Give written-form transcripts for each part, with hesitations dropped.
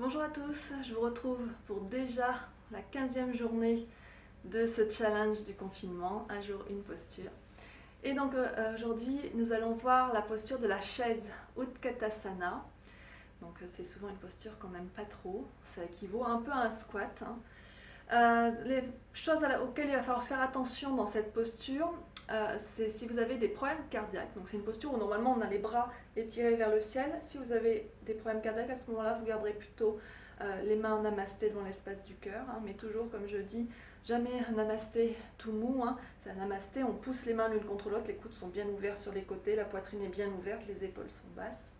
Bonjour à tous, je vous retrouve pour déjà la 15e journée de ce challenge du confinement, un jour une posture. Et donc aujourd'hui nous allons voir la posture de la chaise Utkatasana. Donc c'est souvent une posture qu'on n'aime pas trop, ça équivaut un peu à un squat. Les choses auxquelles il va falloir faire attention dans cette posture, c'est si vous avez des problèmes cardiaques. Donc c'est une posture où normalement on a les bras étirés vers le ciel. Si vous avez des problèmes cardiaques, à ce moment-là, vous garderez plutôt les mains en namasté devant l'espace du cœur. Mais toujours, comme je dis, jamais un namasté tout mou. C'est un namasté, on pousse les mains l'une contre l'autre, les coudes sont bien ouverts sur les côtés, la poitrine est bien ouverte, les épaules sont basses.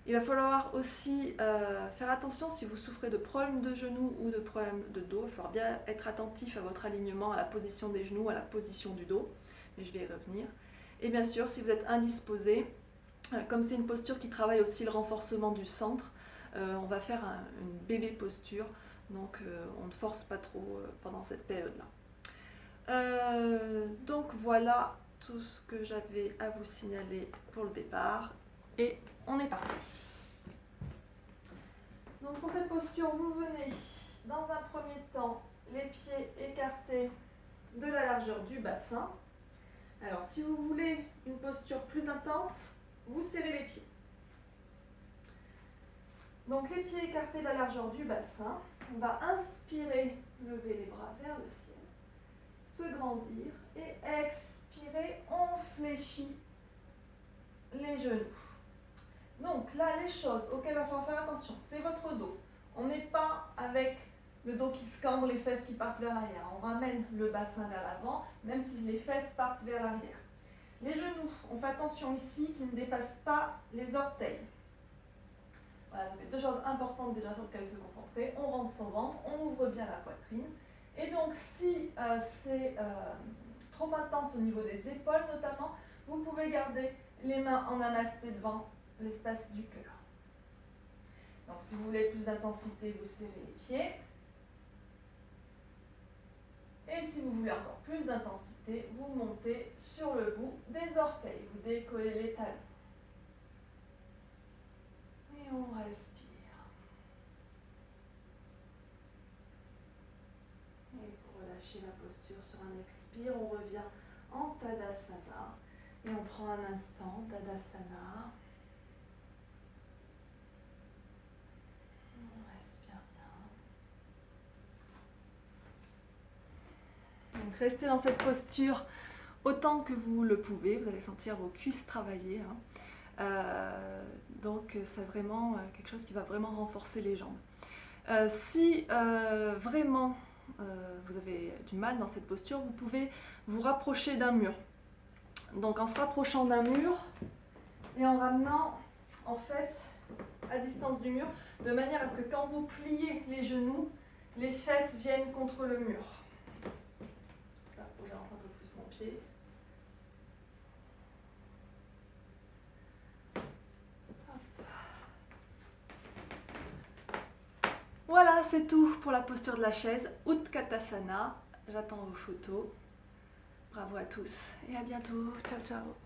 Il va falloir aussi faire attention si vous souffrez de problèmes de genoux ou de problèmes de dos. Il va falloir bien être attentif à votre alignement, à la position des genoux, à la position du dos. Mais je vais y revenir. Et bien sûr, si vous êtes indisposé, comme c'est une posture qui travaille aussi le renforcement du centre, on va faire une bébé posture. Donc on ne force pas trop pendant cette période-là. Donc voilà tout ce que j'avais à vous signaler pour le départ. Et on est parti. Donc pour cette posture, vous venez dans un premier temps les pieds écartés de la largeur du bassin. Alors si vous voulez une posture plus intense, vous serrez les pieds. Donc les pieds écartés de la largeur du bassin, on va inspirer, lever les bras vers le ciel, se grandir et expirer, on fléchit les genoux. Donc là, les choses auxquelles il va falloir faire attention, c'est votre dos. On n'est pas avec le dos qui se cambre, les fesses qui partent vers l'arrière. On ramène le bassin vers l'avant, même si les fesses partent vers l'arrière. Les genoux, on fait attention ici qu'ils ne dépassent pas les orteils. Voilà, ça fait deux choses importantes déjà sur lesquelles se concentrer. On rentre son ventre, on ouvre bien la poitrine. Et donc si c'est trop intense au niveau des épaules notamment, vous pouvez garder les mains en namasté devant l'espace du cœur. Donc si vous voulez plus d'intensité, vous serrez les pieds. Et si vous voulez encore plus d'intensité, vous montez sur le bout des orteils. Vous décollez les talons. Et on respire. Et pour relâcher la posture sur un expire, on revient en Tadasana. Et on prend un instant, Tadasana. On respire bien. Donc restez dans cette posture autant que vous le pouvez. Vous allez sentir vos cuisses travailler. Donc c'est vraiment quelque chose qui va vraiment renforcer les jambes. Si vraiment vous avez du mal dans cette posture, vous pouvez vous rapprocher d'un mur. Donc en se rapprochant d'un mur et en ramenant en fait à distance du mur, de manière à ce que quand vous pliez les genoux, les fesses viennent contre le mur. Là, je lance un peu plus mon pied. Voilà, c'est tout pour la posture de la chaise Utkatasana. J'attends vos photos. Bravo à tous et à bientôt. Ciao, ciao.